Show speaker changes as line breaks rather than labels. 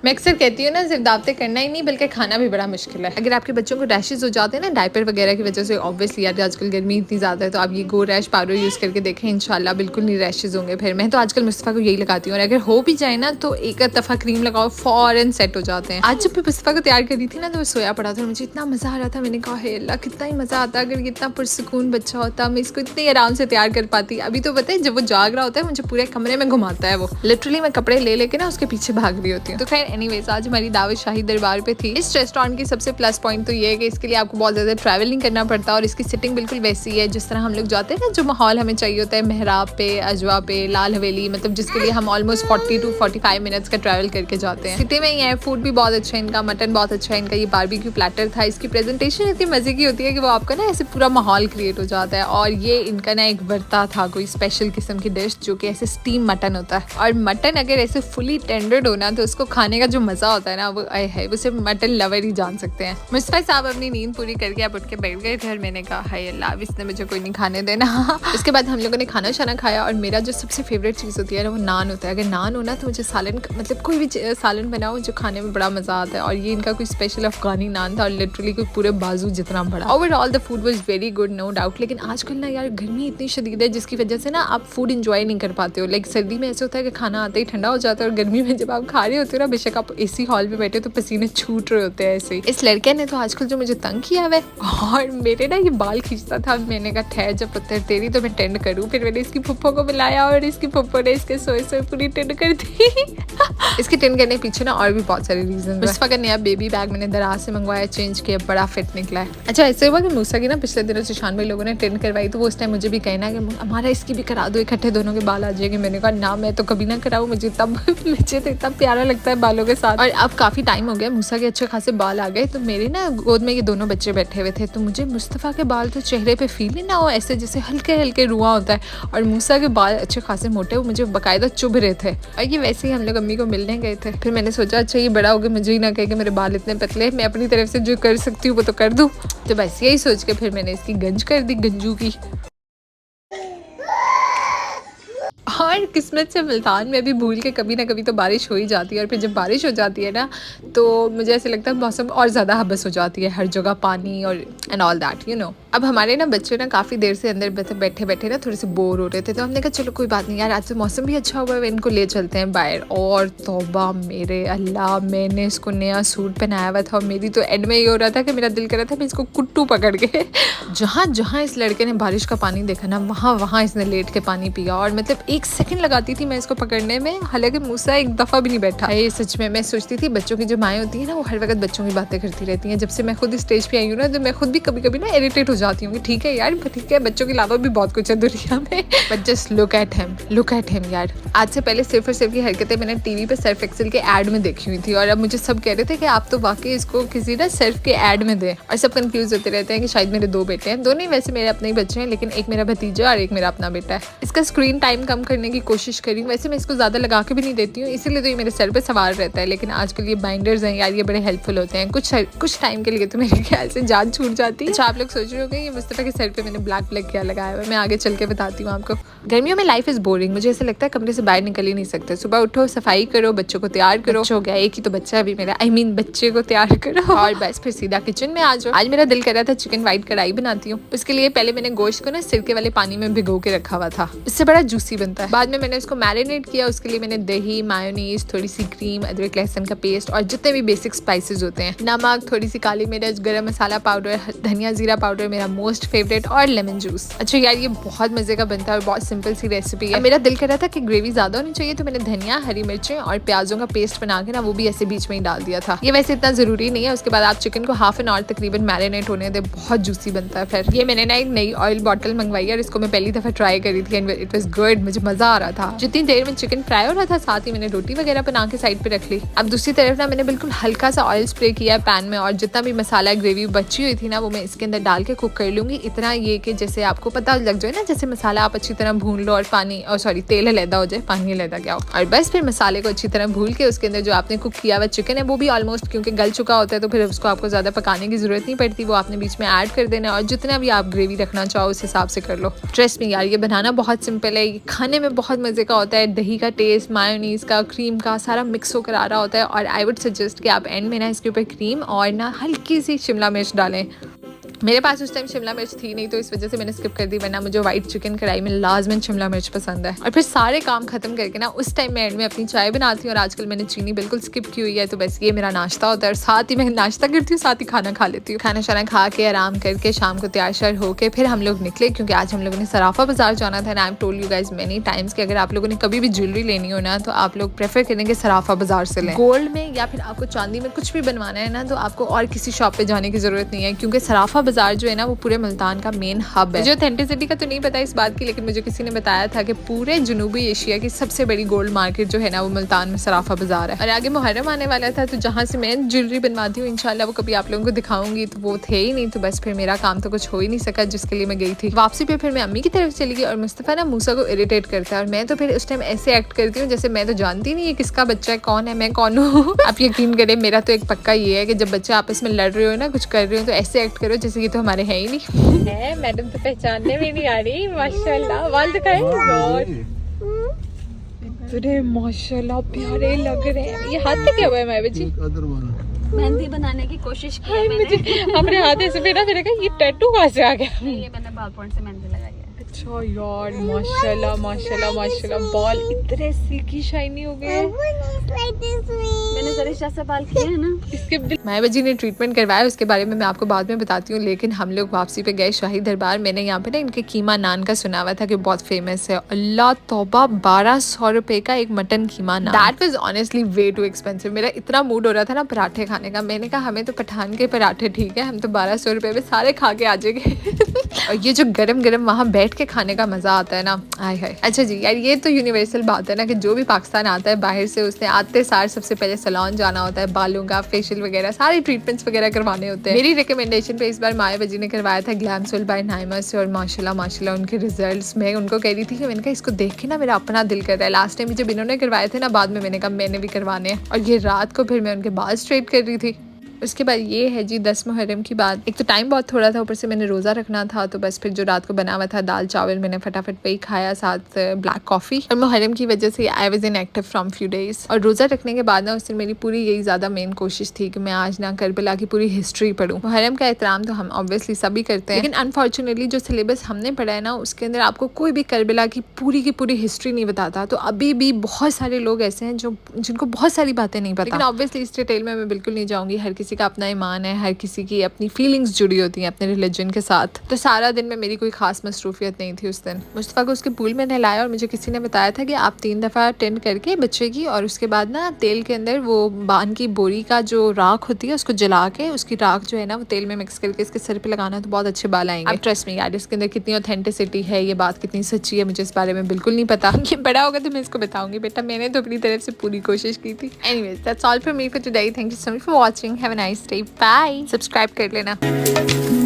मैं अक्सर कहती हूँ ना, सिर्फ दावतें करना ही नहीं बल्कि खाना भी बड़ा मुश्किल है। अगर आपके बच्चों को रैशेज हो जाते हैं ना डायपर वगैरह की वजह से, ऑब्वियसली यार आजकल गर्मी इतनी ज़्यादा है, तो आप ये गो रैश पाउडर यूज़ करके देखें, इंशाल्लाह बिल्कुल नहीं रैशेज होंगे। फिर मैं तो आजकल मुस्तफ़ा को यही लगाती हूँ, और अगर हो भी जाए ना तो एक दफ़ा क्रीम लगाओ, फ़ौरन सेट हो जाते हैं। आज जब मैं मुस्तफ़ा को तैयार करी थी ना, तो वो सोया पड़ा था, मुझे इतना मज़ा आ रहा था। मैंने कहा हे अल्लाह, कितना ही मज़ा आता अगर इतना पुरसुकून बच्चा होता, मैं इसको इतनी आराम से तैयार कर पाती। अभी तो पता है, जब वो जाग रहा होता है मुझे पूरे कमरे में घुमाता है वो, लिटरली मैं कपड़े ले लेके ना उसके पीछे भाग रही होती हूँ। तो खैर एनीवेज, आज हमारी दावत शाही दरबार पे थी। इस रेस्टोरेंट की सबसे प्लस पॉइंट तो ये है कि इसके लिए आपको बहुत ज़्यादा ट्रैवल नहीं करना पड़ता, और इसकी सिटिंग बिल्कुल वैसी है जिस तरह हम लोग जाते हैं ना, जो माहौल हमें चाहिए होता है, मेहराब पे, अजवा पे, लाल हवेली, मतलब जिसके लिए हम ऑलमोस्ट 40 to 45 मिनट्स का ट्रैवल करके जाते हैं। सिटी में ही है, फूड भी बहुत अच्छा है इनका, मटन बहुत अच्छा है इनका। ये बारबेक्यू प्लेटर था, इसकी प्रेजेंटेशन इतनी मजे की होती है कि वो आपका ना ऐसे पूरा माहौल क्रिएट हो जाता है। और ये इनका ना एक वर्ता था, कोई स्पेशल किस्म की डिश जो कि ऐसे स्टीम मटन होता है, और मटन अगर ऐसे फुली टेंडर्ड होना तो उसको खाने का जो मजा होता है ना, वो है वो सिर्फ मटन लवर ही जान सकते हैं। मुस्तफा साहब अपनी नींद पूरी करके अब उठ के बैठ गए थे, और मैंने कहा हाय अल्लाह, इसने मुझे कोई नहीं खाने देना। उसके बाद हम लोगों ने खाना शाना खाया, और मेरा जो सबसे फेवरेट चीज़ होती है ना, वो नान होता है। अगर नान हो ना तो मुझे सालन, मतलब कोई भी सालन बनाओ जो खाने में बड़ा मज़ा आता है, और ये इनका कोई स्पेशल अफगानी नान था, और लिटरली कोई पूरे बाजू जितना बड़ा। Overall the food was very good, no doubt. लेकिन आजकल ना यार गर्मी इतनी शदीद है जिसकी वजह से ना आप फूड इंजॉय नहीं कर पाते हो। लाइक सर्दी में ऐसे होता है कि खाना आते ही ठंडा हो जाता है, और गर्मी में जब आप खा रहे होते हो ना, बेशक आप एसी हॉल में बैठे तो पसीने छूट रहे होते हैं ऐसे ही। इस लड़के ने तो आजकल जो मुझे तंग किया हुआ है, और मेरे ना ये बाल खींचता था। मैंने कहा ठहर, जब पुत्र तेरी तो मैं टेंड करूँ। फिर मैंने इसकी पुप्पो को बुलाया, और इसकी पुप्पो ने इसके सोए सोए पूरी टेंड कर दी। इसके टेंड करने के पीछे ना और भी बहुत सारे रीजन। मुस्तफा का नया बेबी बैग मैंने दराज से मंगवाया, चेंज किया, बड़ा फिट निकला है। अच्छा ऐसे हुआ कि मूसा की ना पिछले दिनों सुशान भाई लोगों ने टेंड करवाई, तो वो उस टाइम मुझे भी कहना कि हमारा इसकी भी करा दो, इकट्ठे दोनों के बाल आ जाएंगे। मैंने कहा ना, मैं तो कभी ना कराऊँ, मुझे तब मुझे तो इतना प्यारा लगता है बालों के साथ। और अब काफ़ी टाइम हो गया, मूसा के अच्छे खासे बाल आ गए, तो मेरे ना गोद में ये दोनों बच्चे बैठे हुए थे, तो मुझे मुस्तफ़ा के बाल तो चेहरे पे फील ही ना हो, ऐसे जैसे हल्के हल्के रुआ होता है, और मूसा के बाल अच्छे खासे मोटे, वो मुझे बाकायदा चुभ रहे थे। और ये वैसे ही हम लोग अम्मी को मिलने गए थे। फिर मैंने सोचा अच्छा ये बड़ा हो गया, मुझे ही ना कहे कि मेरे बाल इतने पतले, मैं अपनी तरफ से जो कर सकती हूँ वो तो कर दूँ। तो बस यही सोच के फिर मैंने इसकी गंज कर दी, गंजू की। और किस्मत से मुल्तान में भी भूल के कभी ना कभी तो बारिश हो ही जाती है, और फिर जब बारिश हो जाती है ना, तो मुझे ऐसे लगता है मौसम और ज़्यादा हबस हो जाती है, हर जगह पानी और and all that you know. अब हमारे ना बच्चे ना काफ़ी देर से अंदर बैठे बैठे ना थोड़े से बोर हो रहे थे, तो हमने कहा चलो कोई बात नहीं यार, आज तो मौसम भी अच्छा हुआ है, इनको ले चलते हैं बाहर। और तौबा मेरे अल्लाह, मैंने इसको नया सूट पहनाया हुआ था, और मेरी तो एंड में ये हो रहा था कि मेरा दिल कर रहा था मैं इसको कुट्टू पकड़ के जहाँ जहाँ इस लड़के ने बारिश का पानी देखा ना, वहाँ वहाँ इसने लेट के पानी पिया। और मतलब 1 सेकंड लगाती थी मैं इसको पकड़ने में, हालांकि मूसा एक दफ़ा भी नहीं बैठा। ये सच में मैं सोचती थी बच्चों की जो माएँ होती है ना, वो हर वक्त बच्चों की बातें करती रहती हैं। जब से मैं खुद स्टेज पे आई हूँ ना, तो मैं खुद भी कभी कभी ना इरिटेट हो जाती हूँ कि ठीक है यार, ठीक है बच्चों के अलावा भी बहुत कुछ है दुनिया में, but just look at him यार। आज से पहले सिर्फ और सिर्फ की हरकतें मैंने टीवी पे सर्फ एक्सेल के ऐड में देखी हुई थी, और अब मुझे सब कह रहे थे कि आप तो वाकई इसको किसी ना सर्फ के ऐड में दें। और सब कंफ्यूज होते रहते हैं कि शायद मेरे 2 बेटे हैं, दोनों वैसे मेरे अपने ही बच्चे हैं, लेकिन एक मेरा भतीजा और एक मेरा अपना बेटा है। इसका स्क्रीन टाइम कम करने की कोशिश करी, वैसे मैं इसको ज़्यादा लगा के भी नहीं देती हूँ, इसीलिए तो ये मेरे सर पे सवार रहता है। लेकिन आजकल ये बाइंडर्स हैं यार, ये बड़े हेल्पफुल होते हैं कुछ टाइम के लिए, तो मेरे ख्याल से जान छूट जाती है। अच्छा आप लोग सोच रहे होंगे ये मुस्तफा के सर पे मैंने ब्लैक क्या लगाया हुआ है, मैं आगे चल के बताती हूँ आपको। गर्मियों में लाइफ इज़ बोरिंग, मुझे ऐसा लगता है कमरे से बाहर निकल ही नहीं सकते। सुबह उठो, सफाई करो, बच्चों को तैयार करो, हो गया एक ही तो बच्चा अभी मेरा, आई मीन बच्चे को तैयार करो, और बस फिर सीधा किचन में आ जाओ। आज मेरा दिल कर रहा था चिकन वाइट कढ़ाई बनाती हूँ। उसके लिए पहले मैंने गोश्त को ना सिरके वाले पानी में भिगो के रखा हुआ था, इससे बड़ा जूसी बनता है। बाद में मैंने उसको मैरिनेट किया, उसके लिए मैंने दही, मायोनीज, थोड़ी सी क्रीम, अदरक लहसुन का पेस्ट, और जितने भी बेसिक स्पाइसेस होते हैं, नमक, थोड़ी सी काली मिर्च, गरम मसाला पाउडर, धनिया जीरा पाउडर मेरा मोस्ट फेवरेट, और लेमन जूस। अच्छा यार ये बहुत मजे का बनता है और बहुत सिंपल सी रेसिपी है। मेरा दिल कर रहा था कि ग्रेवी ज्यादा होनी चाहिए, तो मैंने धनिया, हरी मिर्चें और प्याजों का पेस्ट बना के ना वो भी ऐसे बीच में ही डाल दिया था। ये वैसे इतना जरूरी नहीं है। उसके बाद आप चिकन को हाफ एन आवर तकरीबन मैरिनेट होने दे, बहुत जूसी बनता है। फिर ये मैंने ना एक नई ऑयल बॉटल मंगवाई और इसको मैं पहली दफा ट्राई करी थी एंड इट वाज गुड, मुझे मजा आ रहा था। जितनी देर में चिकन फ्राई हो रहा था, साथ ही मैंने रोटी वगैरह बना के साइड पे रख ली। अब दूसरी तरफ ना मैंने बिल्कुल हल्का सा ऑयल स्प्रे किया है पैन में, और जितना भी मसाला ग्रेवी बची हुई थी ना, वो मैं इसके अंदर डाल के कुक कर लूंगी। इतना ये कि जैसे आपको पता लग जाए ना, जैसे मसाला आप अच्छी तरह भून लो और पानी और सॉरी तेल अलहदा हो जाए, पानी अलहदा क्या हो। और बस फिर मसाले को अच्छी तरह भून के उसके अंदर जो आपने कुक किया हुआ चिकन है वो भी ऑलमोस्ट क्योंकि गल चुका होता है, तो फिर उसको आपको ज़्यादा पकाने की जरूरत नहीं पड़ती, वो आपने बीच में ऐड कर देना और जितना भी आप ग्रेवी रखना चाहो उस हिसाब से कर लो। ट्रस्ट मी यार, ये बनाना बहुत सिंपल है, ये खाने खाने में बहुत मज़े का होता है। दही का टेस्ट, मायोनीज़ का, क्रीम का, सारा मिक्स होकर आ रहा होता है। और आई वुड सजेस्ट कि आप एंड में ना इसके ऊपर क्रीम और ना हल्की सी शिमला मिर्च डालें। मेरे पास उस टाइम शिमला मिर्च थी नहीं, तो इस वजह से मैंने स्किप कर दी, वरना मुझे वाइट चिकन कढ़ाई में लाजमन शिमला मिर्च पसंद है। और फिर सारे काम खत्म करके ना उस टाइम मैं एंड में अपनी चाय बनाती हूँ। और आजकल मैंने चीनी बिल्कुल स्किप की हुई है, तो बस ये मेरा नाश्ता होता है। और साथ ही मैं नाश्ता करती हूँ, साथ ही खाना खा लेती हूँ। खाना शाना खा के आराम करके शाम को तैयार श्यार होकर फिर हम लोग निकले, क्योंकि आज हम लोगों ने सराफा बाजार जाना था। I am told you guys many times कि अगर आप लोगों ने कभी भी ज्वेलरी लेनी हो ना, तो आप लोग प्रेफर करेंगे सराफा बाजार से लें। गोल्ड में या फिर आपको चांदी में कुछ भी बनवाना है ना, तो आपको और किसी शॉप पे जाने की जरूरत नहीं है, क्योंकि सराफा बाजार जो है ना वो पूरे मुल्तान का मेन हब है। मुझे ऑथेंटिसिटी का तो नहीं पता इस बात की, लेकिन मुझे किसी ने बताया था कि पूरे जनूबी एशिया की सबसे बड़ी गोल्ड मार्केट जो है ना वो मुल्तान में सराफा बाजार है। और आगे मुहर्रम आने वाला था, तो जहाँ से मैं ज्वेलरी बनवाती हूँ इंशाल्लाह वो कभी आप लोगों को दिखाऊंगी, तो वो थे ही नहीं। तो बस फिर मेरा काम तो कुछ हो ही नहीं सका जिसके लिए मैं गई थी। वापसी पे फिर मैं अम्मी की तरफ चली गई। और मुस्तफ़ा ना मूसा को इरिटेट करता है, और मैं तो फिर उस टाइम ऐसे एक्ट करती हूँ जैसे मैं तो जानती नहीं है किसका बच्चा है, कौन है, मैं कौन हूँ। आप यकीन करें, मेरा तो एक पक्का ये है कि जब बच्चे आपस में लड़ रहे हो ना, कुछ कर रहे हो, तो ऐसे एक्ट करो जैसे कि तो हमारे है ही नहीं। मैडम तो पहचानने में नहीं आ रही। माशाल्लाह, वाल दिखाए इतने माशाल्लाह प्यारे लग रहे हैं। ये हाथ पे क्या हुआ है मैं जी?
मेहंदी बनाने की कोशिश की है मैंने।
अपने हाथ ऐसे फिर मैंने कहा ये टैटू कहाँ से आ गया?
ये मैंने बाल पॉइंट से मेहंदी लगाई है।
अच्छा यार, माशाल्लाह माशाल्लाह माशाल्लाह, बाल इतने सिल्की शाइनी हो गए।
मैंने जरीशा से बाल किए हैं ना।
इसके माया जी ने ट्रीटमेंट करवाया, उसके बारे में मैं आपको बाद में बताती हूँ। लेकिन हम लोग वापसी पे गए शाही दरबार। मैंने यहाँ पे ना इनके कीमा नान का सुना हुआ था कि बहुत फेमस है। अल्लाह तौबा, 1200 रुपए का एक mutton keema naan. That was honestly way too expensive. मेरा इतना मूड हो रहा था ना पराठे खाने का, मैंने कहा हमें तो पठान के पराठे ठीक है, हम तो 1200 रुपए में सारे खा के आ जाएंगे। और ये जो गरम गरम वहाँ बैठ के खाने का मजा आता है ना, आय हाय। अच्छा जी यार, ये तो यूनिवर्सल बात है ना कि जो भी पाकिस्तान आता है बाहर से, उसने आते सार सबसे पहले सैलून जाना होता है, बालों का फेशियल वगैरह सारे ट्रीटमेंट्स वगैरह करवाने होते हैं। मेरी रिकमेंडेशन पे इस बार माया बजी ने करवाया था ग्लैमसोल बाय नाइमा से। और माशाल्लाह माशाल्लाह उनके रिजल्ट्स, मैं उनको कह रही थी कि मैंने कहा इसको देख के ना मेरा अपना दिल कर रहा है। लास्ट टाइम जब इन्होंने करवाए थे ना, बाद में मैंने कहा मैंने भी करवाने हैं। और ये रात को फिर मैं उनके बाल स्ट्रेट कर रही थी। उसके बाद ये है जी 10 मुहर्रम की बात। एक तो टाइम बहुत थोड़ा था, ऊपर से मैंने रोज़ा रखना था, तो बस फिर जो रात को बना हुआ था दाल चावल मैंने फटाफट वही खाया, साथ ब्लैक कॉफ़ी। और मुहर्रम की वजह से I was inactive from few days. और रोज़ा रखने के बाद ना उस दिन मेरी पूरी यही ज़्यादा मेन कोशिश थी कि मैं आज ना करबला की पूरी हिस्ट्री पढ़ूँ। मुहर्रम का एहतराम तो हम ऑब्वियसली सभी करते हैं, लेकिन अनफॉर्चुनेटली जो सिलेबस हमने पढ़ा है ना, उसके अंदर आपको कोई भी करबला की पूरी हिस्ट्री नहीं बताता। तो अभी भी बहुत सारे लोग ऐसे हैं जिनको बहुत सारी बातें नहीं पता। लेकिन ऑब्वियसली इस डिटेल में मैं बिल्कुल नहीं जाऊँगी। हर किसी का अपना ईमान है, हर किसी की अपनी फीलिंग्स जुड़ी होती हैं अपने रिलीजन के साथ। तो सारा दिन में मेरी कोई खास मसरूफियत नहीं थी उस दिन। मुस्तफ़ा को उसके पूल में नहलाया, और मुझे किसी ने बताया था कि आप 3 दफ़ा टेंड करके बच्चे की, और उसके बाद ना तेल के अंदर वो बान की बोरी का जो राख होती है उसको जला के, उसकी राख जो है ना वो तेल में मिक्स करके इसके सर पे लगाना, तो बहुत अच्छे बाल आएंगे। अब ट्रस्ट मी यार, इसके अंदर कितनी ऑथेंटिसिटी है, ये बात कितनी सच्ची है, मुझे इस बारे में बिल्कुल नहीं पता। ये बड़ा होगा तो मैं इसको बताऊंगी, बेटा मैंने तो अपनी तरफ से पूरी कोशिश की थी। Anyways that's all for me for today. Thank you so much for watching. Have a nice day. Bye. Subscribe कर लेना।